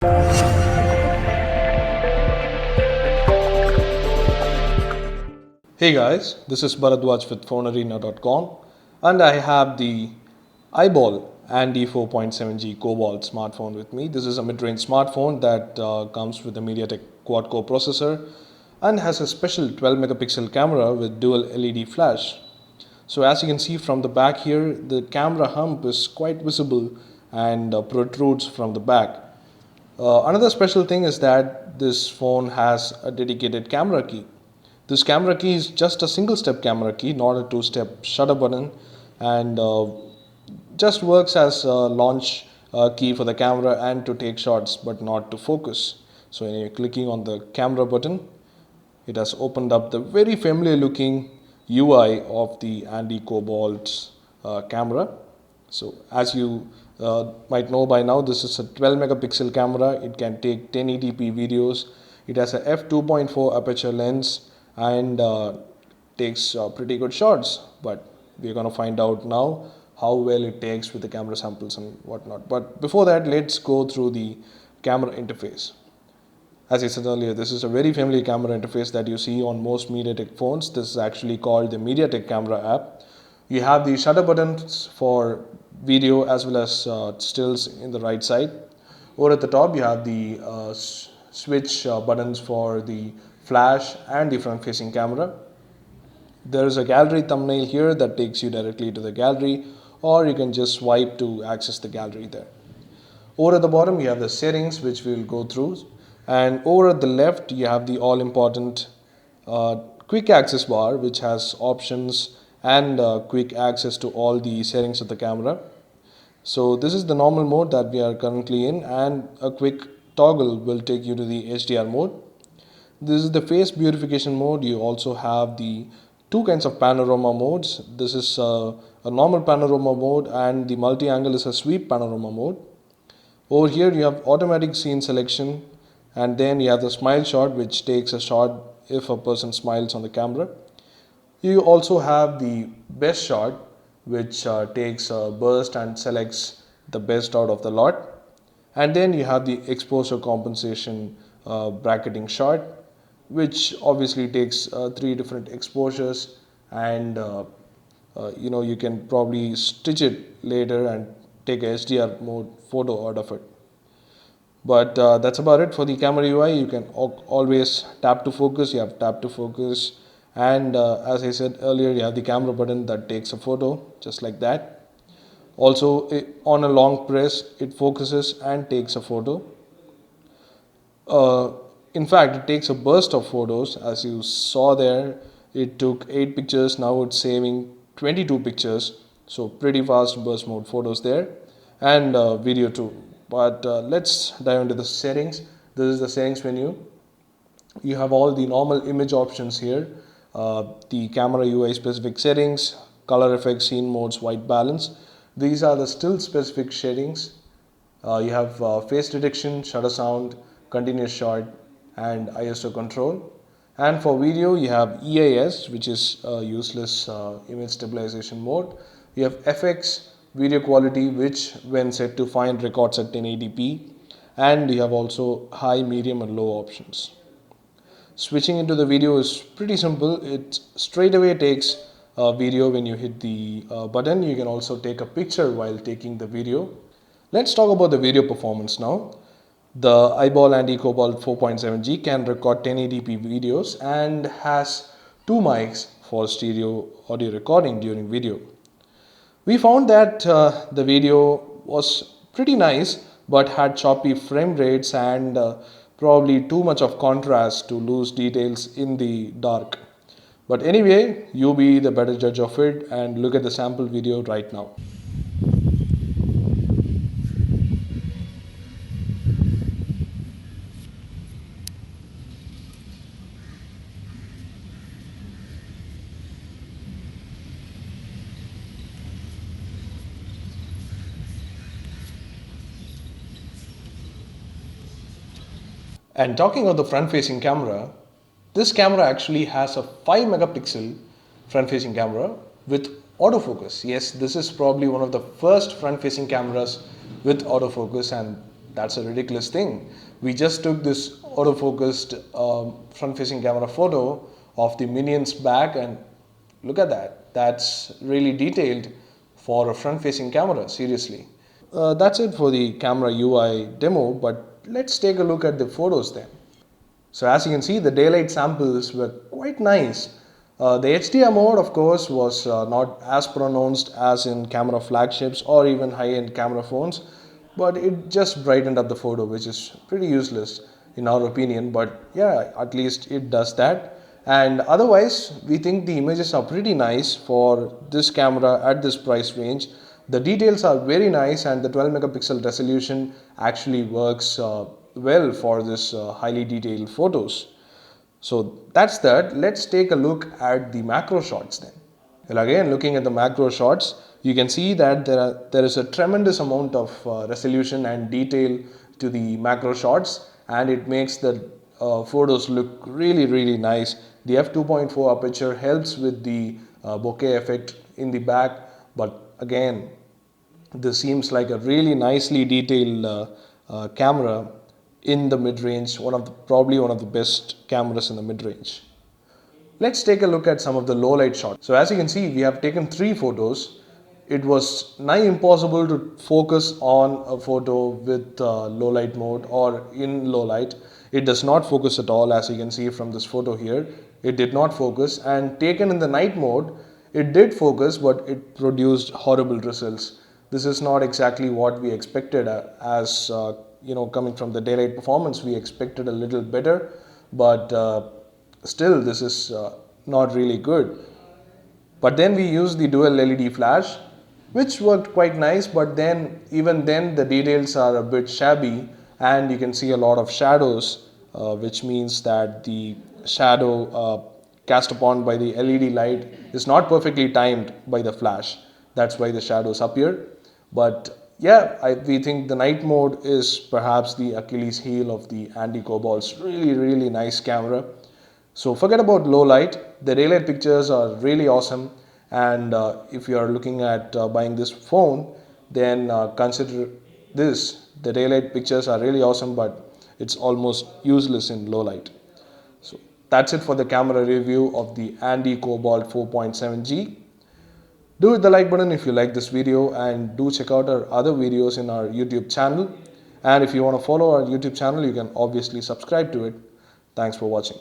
Hey guys, this is Bharadwaj with Fonearena.com and I have the iBall Andi 4.7G Cobalt smartphone with me. This is a mid-range smartphone that comes with a MediaTek quad-core processor and has a special 12 megapixel camera with dual LED flash. So as you can see from the back here, the camera hump is quite visible and protrudes from the back. Another special thing is that this phone has a dedicated camera key. This camera key is just a single step camera key, not a two-step shutter button, and just works as a launch key for the camera and to take shots but not to focus. So when you're clicking on the camera button, it has opened up the very familiar looking UI of the Andi Cobalt camera. So as you might know by now, this is a 12 megapixel camera. It can take 1080p videos. It has a f2.4 aperture lens and takes pretty good shots, but we're going to find out now how well it takes with the camera samples and whatnot. But before that, let's go through the camera interface. As I said earlier, this is a very familiar camera interface that you see on most MediaTek phones. This is actually called the MediaTek camera app. You have the shutter buttons for video as well as stills in the right side. Over at the top, you have the switch buttons for the flash and the front facing camera. There is a gallery thumbnail here that takes you directly to the gallery, or you can just swipe to access the gallery there. Over at the bottom you have the settings, which we will go through, and over at the left you have the all important quick access bar, which has options and quick access to all the settings of the camera. So this is the normal mode that we are currently in, and a quick toggle will take you to the HDR mode. This is the face beautification mode. You also have the two kinds of panorama modes. This is a normal panorama mode, and the multi-angle is a sweep panorama mode. Over here you have automatic scene selection, and then you have the smile shot, which takes a shot if a person smiles on the camera. You also have the best shot, which takes a burst and selects the best out of the lot. And then you have the exposure compensation bracketing shot, which obviously takes 3 different exposures, and you can probably stitch it later and take a HDR mode photo out of it. But that's about it for the camera UI. You can always tap to focus. You have tap to focus, and as I said earlier, you have the camera button that takes a photo just like that. Also, on a long press, it focuses and takes a photo. In fact, it takes a burst of photos. As you saw there, it took 8 pictures. Now it's saving 22 pictures. So pretty fast burst mode photos there, and video too. But let's dive into the settings. This is the settings menu. You have all the normal image options here. The camera UI specific settings, color effects, scene modes, white balance. These are the still specific settings. You have face detection, shutter sound, continuous shot, and ISO control. And for video you have EIS, which is useless image stabilization mode. You have FX, video quality, which when set to fine records at 1080p, and you have also high, medium and low options. Switching into the video is pretty simple. It straight away takes a video when you hit the button. You can also take a picture while taking the video. Let's talk about the video performance now. The iBall Andi Cobalt 4.7G can record 1080p videos and has 2 mics for stereo audio recording during video. We found that the video was pretty nice, but had choppy frame rates and probably too much of contrast to lose details in the dark. But anyway, you be the better judge of it and look at the sample video right now. And talking of the front facing camera, this camera actually has a 5 megapixel front facing camera with autofocus. Yes, this is probably one of the first front facing cameras with autofocus, and That's a ridiculous thing. We just took this autofocused front-facing camera photo of the Minion's back, and look at that. That's really detailed for a front-facing camera, seriously. That's it for the camera UI demo, but let's take a look at the photos then. So as you can see, the daylight samples were quite nice. The HDR mode, of course, was not as pronounced as in camera flagships or even high-end camera phones, but it just brightened up the photo, which is pretty useless in our opinion. But yeah, at least it does that. And otherwise, we think the images are pretty nice for this camera at this price range. The details are very nice, and the 12 megapixel resolution actually works well for this highly detailed photos. So that's that. Let's take a look at the macro shots then. Well, again, looking at the macro shots, you can see that there is a tremendous amount of resolution and detail to the macro shots, and it makes the photos look really nice. The f2.4 aperture helps with the bokeh effect in the back, but again, this seems like a really nicely detailed camera in the mid-range, probably one of the best cameras in the mid-range. Let's take a look at some of the low light shots. So as you can see, we have taken 3 photos. It was nigh impossible to focus on a photo with low light mode or in low light. It does not focus at all, as you can see from this photo here. It did not focus, and taken in the night mode, it did focus, but it produced horrible results. This is not exactly what we expected as coming from the daylight performance. We expected a little better, but still this is not really good. But then we used the dual LED flash, which worked quite nice, but then even then the details are a bit shabby, and you can see a lot of shadows, which means that the shadow cast upon by the LED light is not perfectly timed by the flash. That's why the shadows appear. But yeah, we think the night mode is perhaps the Achilles heel of the Andi Cobalt's really nice camera. So forget about low light. The daylight pictures are really awesome, and if you are looking at buying this phone, then consider this. The daylight pictures are really awesome, but it's almost useless in low light. So that's it for the camera review of the Andi Cobalt 4.7G. Do hit the like button if you like this video, and do check out our other videos in our YouTube channel. And if you want to follow our YouTube channel, you can obviously subscribe to it. Thanks for watching.